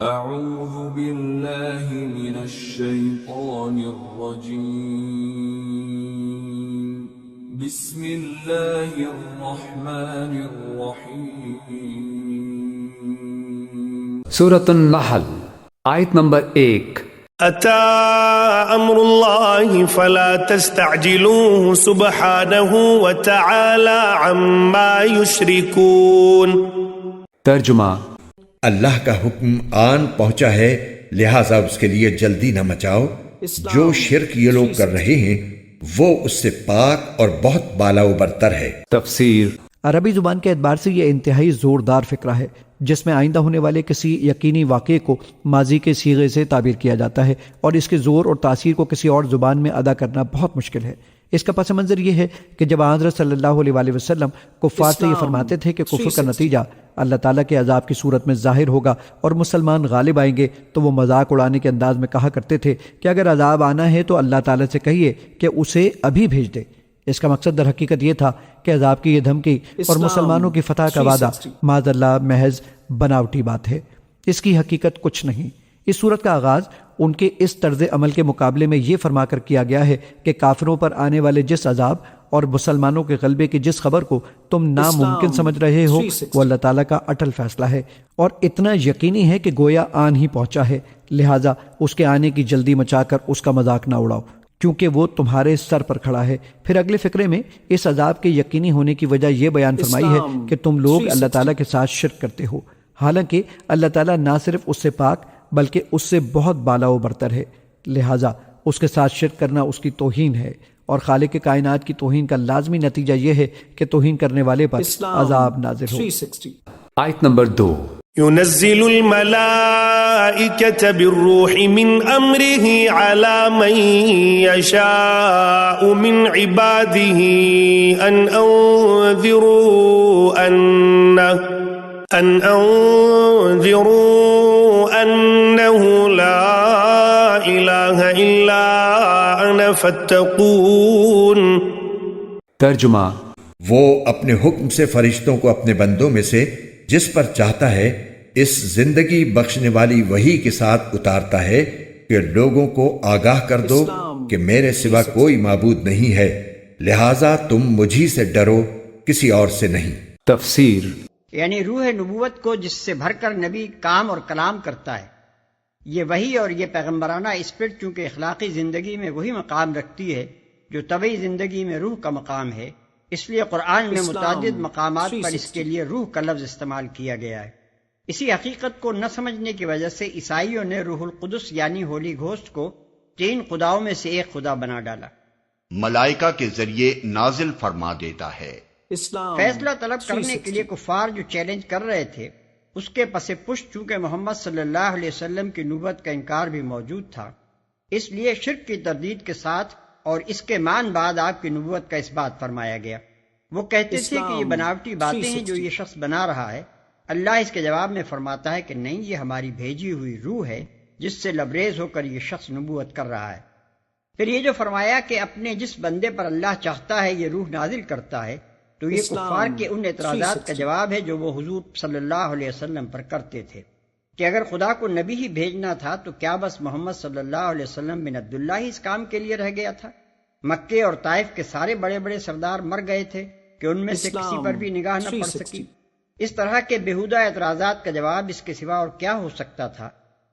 أعوذ بالله من الشيطان الرجيم بسم الله الرحمن الرحيم سورة النحل آیت نمبر 1۔ أتى أمر الله فلا تستعجلوه سبحانه وتعالى عما يشركون۔ ترجمہ: اللہ کا حکم آن پہنچا ہے، لہٰذا اس کے لیے جلدی نہ مچاؤ۔ جو شرک یہ لوگ کر رہے ہیں وہ اس سے پاک اور بہت بالا و برتر ہے۔ تفسیر: عربی زبان کے اعتبار سے یہ انتہائی زوردار فقرہ ہے جس میں آئندہ ہونے والے کسی یقینی واقعے کو ماضی کے صیغے سے تعبیر کیا جاتا ہے اور اس کے زور اور تاثیر کو کسی اور زبان میں ادا کرنا بہت مشکل ہے۔ اس کا پس منظر یہ ہے کہ جب حضرت صلی اللہ علیہ وآلہ وسلم کفار سے یہ فرماتے تھے کہ کفر کا نتیجہ اللہ تعالیٰ کے عذاب کی صورت میں ظاہر ہوگا اور مسلمان غالب آئیں گے، تو وہ مذاق اڑانے کے انداز میں کہا کرتے تھے کہ اگر عذاب آنا ہے تو اللہ تعالیٰ سے کہیے کہ اسے ابھی بھیج دے۔ اس کا مقصد در حقیقت یہ تھا کہ عذاب کی یہ دھمکی اور مسلمانوں کی فتح کا وعدہ معاذ اللہ محض بناوٹی بات ہے، اس کی حقیقت کچھ نہیں۔ اس صورت کا آغاز ان کے اس طرز عمل کے مقابلے میں یہ فرما کر کیا گیا ہے کہ کافروں پر آنے والے جس عذاب اور مسلمانوں کے غلبے کی جس خبر کو تم ناممکن سمجھ رہے ہو وہ اللہ تعالیٰ کا اٹل فیصلہ ہے اور اتنا یقینی ہے کہ گویا آن ہی پہنچا ہے، لہٰذا اس کے آنے کی جلدی مچا کر اس کا مذاق نہ اڑاؤ کیونکہ وہ تمہارے سر پر کھڑا ہے۔ پھر اگلے فقرے میں اس عذاب کے یقینی ہونے کی وجہ یہ بیان فرمائی ہے کہ تم لوگ اللہ تعالیٰ کے ساتھ شرک کرتے ہو، حالانکہ اللہ تعالیٰ نہ صرف اس سے پاک بلکہ اس سے بہت بالا و برتر ہے، لہٰذا اس کے ساتھ شرک کرنا اس کی توہین ہے اور خالق کائنات کی توہین کا لازمی نتیجہ یہ ہے کہ توہین کرنے والے پر عذاب نازل ہو۔ آیت نمبر 2۔ ينزل الملائكة بالروح من أمره على من يشاء من عباده أن أنذروا أنه لا إله إلا أنا فاتقون۔ ترجمہ: وہ اپنے حکم سے فرشتوں کو اپنے بندوں میں سے جس پر چاہتا ہے اس زندگی بخشنے والی وحی کے ساتھ اتارتا ہے کہ لوگوں کو آگاہ کر دو کہ میرے سوا کوئی معبود نہیں ہے، لہٰذا تم مجھی سے ڈرو، کسی اور سے نہیں۔ تفسیر: یعنی روح نبوت کو جس سے بھر کر نبی کام اور کلام کرتا ہے، یہ وحی اور یہ پیغمبرانہ اسپرٹ چونکہ اخلاقی زندگی میں وہی مقام رکھتی ہے جو طبعی زندگی میں روح کا مقام ہے، اس لیے قرآن میں متعدد مقامات پر اس کے لیے روح کا لفظ استعمال کیا گیا ہے۔ اسی حقیقت کو نہ سمجھنے کی وجہ سے عیسائیوں نے روح القدس یعنی ہولی گھوسٹ کو 3 خداؤں میں سے ایک خدا بنا ڈالا۔ ملائکہ کے ذریعے نازل فرما دیتا ہے۔ فیصلہ طلب کرنے کے لیے کفار جو چیلنج کر رہے تھے اس کے پس پشت چونکہ محمد صلی اللہ علیہ وسلم کی نبوت کا انکار بھی موجود تھا، اس لیے شرک کی تردید کے ساتھ اور اس کے مان بعد آپ کی نبوت کا اس بات فرمایا گیا۔ وہ کہتے تھے کہ یہ بناوٹی باتیں ہیں جو یہ شخص بنا رہا ہے۔ اللہ اس کے جواب میں فرماتا ہے کہ نہیں، یہ ہماری بھیجی ہوئی روح ہے جس سے لبریز ہو کر یہ شخص نبوت کر رہا ہے۔ پھر یہ جو فرمایا کہ اپنے جس بندے پر اللہ چاہتا ہے یہ روح نازل کرتا ہے، تو یہ کفار کے ان اعتراضات کا جواب ہے جو وہ حضور صلی اللہ علیہ وسلم پر کرتے تھے کہ اگر خدا کو نبی ہی بھیجنا تھا تو کیا بس محمد صلی اللہ علیہ وسلم بن عبداللہ ہی اس کام کے لیے رہ گیا تھا؟ مکے اور طائف کے سارے بڑے بڑے سردار مر گئے تھے کہ ان میں سے کسی پر بھی نگاہ نہ پڑ سکی۔ اس طرح کے بیہودہ اعتراضات کا جواب اس کے سوا اور کیا ہو سکتا تھا؟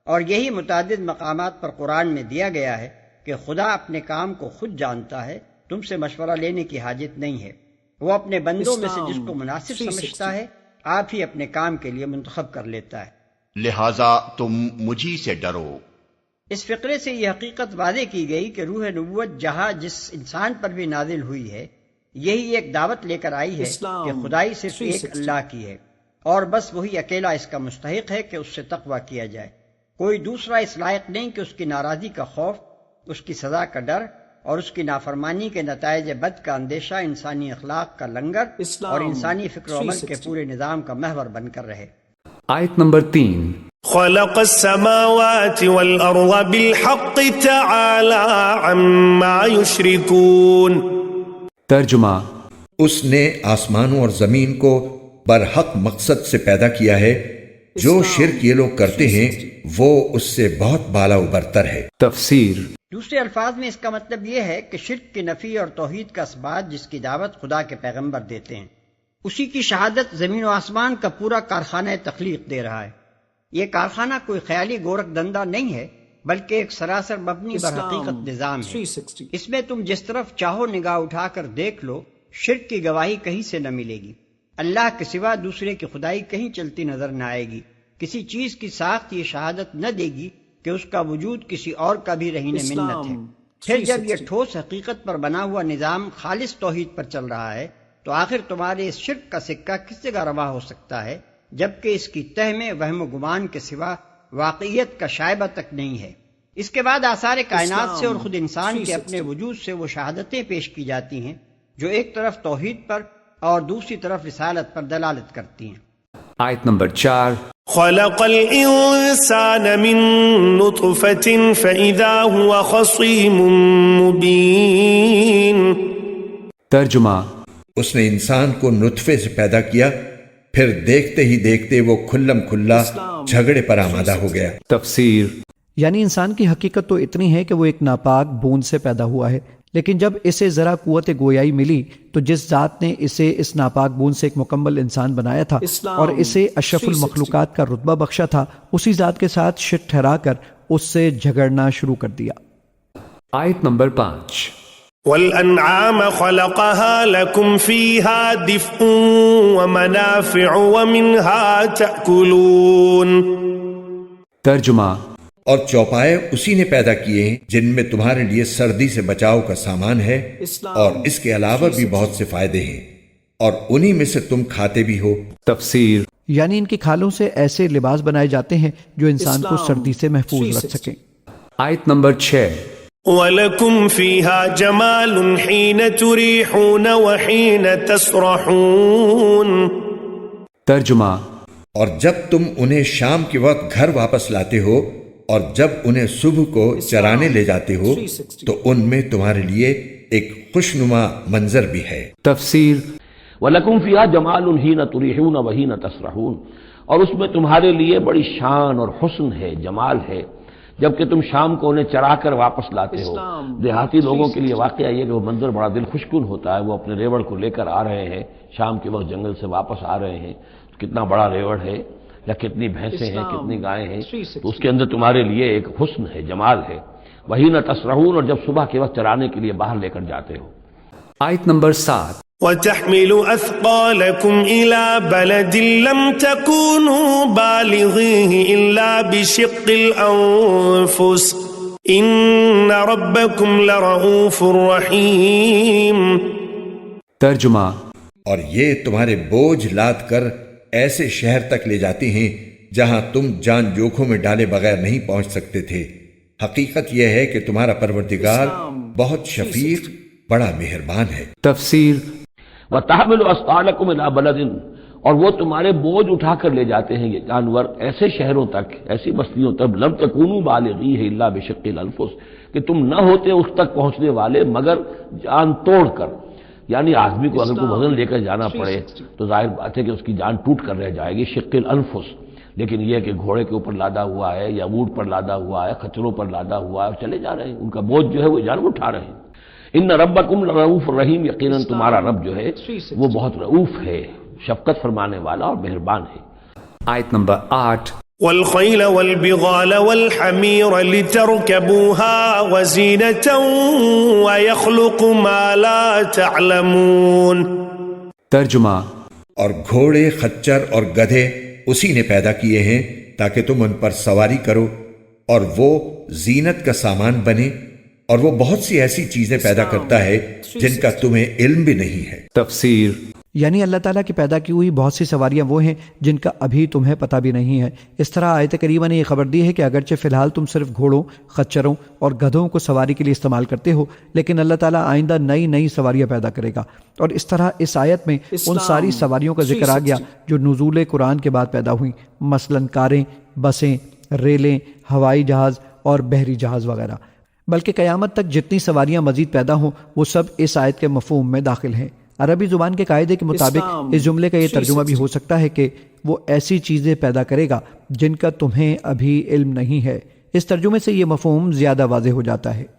اور یہی متعدد مقامات پر قرآن میں دیا گیا ہے کہ خدا اپنے کام کو خود جانتا ہے، تم سے مشورہ لینے کی حاجت نہیں ہے۔ وہ اپنے بندوں میں سے جس کو مناسب سمجھتا ہے آپ ہی اپنے کام کے لیے منتخب کر لیتا ہے، لہذا تم مجھی سے ڈرو۔ اس فقرے سے یہ حقیقت واضح کی گئی کہ روح نبوت جہاں جس انسان پر بھی نازل ہوئی ہے یہی ایک دعوت لے کر آئی ہے کہ خدائی صرف ایک اللہ کی ہے اور بس وہی اکیلا اس کا مستحق ہے کہ اس سے تقویٰ کیا جائے۔ کوئی دوسرا اس لائق نہیں کہ اس کی ناراضی کا خوف، اس کی سزا کا ڈر اور اس کی نافرمانی کے نتائج بد کا اندیشہ انسانی اخلاق کا لنگر اور انسانی فکر و عمل کے پورے نظام کا محور بن کر رہے۔ آیت نمبر 3۔ خلق السماوات والأرض بالحق تعالى عما يشركون۔ ترجمہ: اس نے آسمانوں اور زمین کو برحق مقصد سے پیدا کیا ہے، جو شرک یہ لوگ کرتے ہیں وہ اس سے بہت بالا و برتر ہے۔ تفسیر دوسرے الفاظ میں اس کا مطلب یہ ہے کہ شرک کی نفی اور توحید کا اثبات جس کی دعوت خدا کے پیغمبر دیتے ہیں، اسی کی شہادت زمین و آسمان کا پورا کارخانہ تخلیق دے رہا ہے۔ یہ کارخانہ کوئی خیالی گورکھ دندہ نہیں ہے، بلکہ ایک سراسر مبنی بر حقیقت نظام ہے۔ اس میں تم جس طرف چاہو نگاہ اٹھا کر دیکھ لو، شرک کی گواہی کہیں سے نہ ملے گی۔ اللہ کے سوا دوسرے کی خدائی کہیں چلتی نظر نہ آئے گی۔ کسی چیز کی ساخت یہ شہادت نہ دے گی کہ اس کا وجود کسی اور کا بھی رہین منت ہے۔ پھر جب یہ ٹھوس حقیقت پر بنا ہوا نظام خالص توحید پر چل رہا ہے تو آخر تمہارے اس شرک کا سکہ کس جگہ روا ہو سکتا ہے، جبکہ اس کی تہ میں وہم و گمان کے سوا واقعیت کا شائبہ تک نہیں ہے۔ اس کے بعد آثار کائنات سے اور خود انسان کے اپنے وجود سے وہ شہادتیں پیش کی جاتی ہیں جو ایک طرف توحید پر اور دوسری طرف رسالت پر دلالت کرتی ہیں۔ آیت نمبر 4 خلق الإنسان من نطفة فإذا هو خصيم مبين۔ ترجمہ اس نے انسان کو نطفے سے پیدا کیا، پھر دیکھتے ہی دیکھتے وہ کھلم کھلا جھگڑے پر آمادہ ہو گیا۔ تفسیر یعنی انسان کی حقیقت تو اتنی ہے کہ وہ ایک ناپاک بوند سے پیدا ہوا ہے، لیکن جب اسے ذرا قوت گویائی ملی تو جس ذات نے اسے اس ناپاک بوند سے ایک مکمل انسان بنایا تھا اور اسے اشرف المخلوقات کا رتبہ بخشا تھا، اسی ذات کے ساتھ شرک ٹھہرا کر اس سے جھگڑنا شروع کر دیا۔ آیت نمبر 5 والأنعام خلقها لكم فيها دفء ومنافع ومنها تأكلون۔ ترجمہ اور چوپائے اسی نے پیدا کیے ہیں جن میں تمہارے لیے سردی سے بچاؤ کا سامان ہے، اور اس کے علاوہ بھی بہت سے فائدے ہیں، اور انہی میں سے تم کھاتے بھی ہو۔ تفسیر یعنی ان کی کھالوں سے ایسے لباس بنائے جاتے ہیں جو انسان کو سردی سے محفوظ رکھ سکیں۔ آیت نمبر 6 وَلَكُمْ فِيهَا جَمَالٌ حِينَ تُرِيحُونَ وَحِينَ تَسْرَحُونَ۔ ترجمہ اور جب تم انہیں شام کے وقت گھر واپس لاتے ہو اور جب انہیں صبح کو چرانے لے جاتے ہو تو ان میں تمہارے لیے ایک خوشنما منظر بھی ہے۔ تفسیر وَلَكُمْ فِيهَا جَمَالٌ حِينَ تُرِيحُونَ وَحِينَ تَسْرَحُونَ، اور اس میں تمہارے لیے بڑی شان اور حسن ہے، جمال ہے، جبکہ تم شام کو انہیں چرا کر واپس لاتے ہو۔ دیہاتی لوگوں کے لیے واقعہ یہ کہ وہ منظر بڑا دل خوشکن ہوتا ہے۔ وہ اپنے ریوڑ کو لے کر آ رہے ہیں، شام کے وقت جنگل سے واپس آ رہے ہیں، کتنا بڑا ریوڑ ہے یا کتنی بھینسیں ہیں، کتنی گائیں ہیں، تو اس کے اندر تمہارے لیے ایک حسن ہے، جمال ہے۔ وہی نہ تسرحون، اور جب صبح کے وقت چرانے کے لیے باہر لے کر جاتے ہو۔ آیت نمبر 7 وَتَحْمِلُ أَثْقَالَكُمْ إِلَى بَلَدٍ لَمْ تَكُونُوا بَالِغِيهِ إِلَّا بِشِقِّ الْأَنفُسِ إِنَّ رَبَّكُمْ لَرَءُوفٌ رَحِيمٌ۔ ترجمہ اور یہ تمہارے بوجھ لاد کر ایسے شہر تک لے جاتے ہیں جہاں تم جان جوکھوں میں ڈالے بغیر نہیں پہنچ سکتے تھے۔ حقیقت یہ ہے کہ تمہارا پروردگار بہت شفیق، بڑا مہربان ہے۔ تفسیر وَتَحْمِلُ أَثْقَالَكُمْ إِلَى بَلَدٍ، اور وہ تمہارے بوجھ اٹھا کر لے جاتے ہیں یہ جانور ایسے شہروں تک، ایسی بستیوں تک، لم تکونوا بالغیہ الا بشق الانفس، کہ تم نہ ہوتے اس تک پہنچنے والے مگر جان توڑ کر۔ یعنی آدمی کو اگر کوئی وزن لے کر جانا پڑے تو ظاہر بات ہے کہ اس کی جان ٹوٹ کر رہ جائے گی، شق الانفس۔ لیکن یہ کہ گھوڑے کے اوپر لادا ہوا ہے یا اونٹ پر لادا ہوا ہے، خچروں پر لادا ہوا ہے، چلے جا رہے ہیں، ان کا بوجھ جو ہے وہ جانور اٹھا رہے ہیں۔ ان ربکم لرؤوف الرحیم، یقیناً تمہارا رب جو ہے وہ بہت رؤوف ہے، شفقت فرمانے والا اور مہربان ہے۔ آیت نمبر 8 وَالْخَيْلَ وَالْبِغَالَ وَالْحَمِيرَ لِتَرْكَبُوهَا وَزِينَةً وَيَخْلُقُ مَا لَا تَعْلَمُونَ۔ ترجمہ اور گھوڑے، خچر اور گدھے اسی نے پیدا کیے ہیں تاکہ تم ان پر سواری کرو، اور وہ زینت کا سامان بنے، اور وہ بہت سی ایسی چیزیں پیدا کرتا ہے جن کا تمہیں علم بھی نہیں ہے۔ تفسیر یعنی اللہ تعالیٰ کی پیدا کی ہوئی بہت سی سواریاں وہ ہیں جن کا ابھی تمہیں پتہ بھی نہیں ہے۔ اس طرح آیت کریمہ نے یہ خبر دی ہے کہ اگرچہ فی الحال تم صرف گھوڑوں، خچروں اور گدھوں کو سواری کے لیے استعمال کرتے ہو، لیکن اللہ تعالیٰ آئندہ نئی نئی سواریاں پیدا کرے گا، اور اس طرح اس آیت میں ان ساری سواریوں کا ذکر آ گیا جو نزول قرآن کے بعد پیدا ہوئیں، مثلاً کاریں، بسیں، ریلیں، ہوائی جہاز اور بحری جہاز وغیرہ۔ بلکہ قیامت تک جتنی سواریاں مزید پیدا ہوں وہ سب اس آیت کے مفہوم میں داخل ہیں۔ عربی زبان کے قاعدے کے مطابق اس جملے کا یہ ترجمہ بھی ہو سکتا ہے کہ وہ ایسی چیزیں پیدا کرے گا جن کا تمہیں ابھی علم نہیں ہے۔ اس ترجمے سے یہ مفہوم زیادہ واضح ہو جاتا ہے۔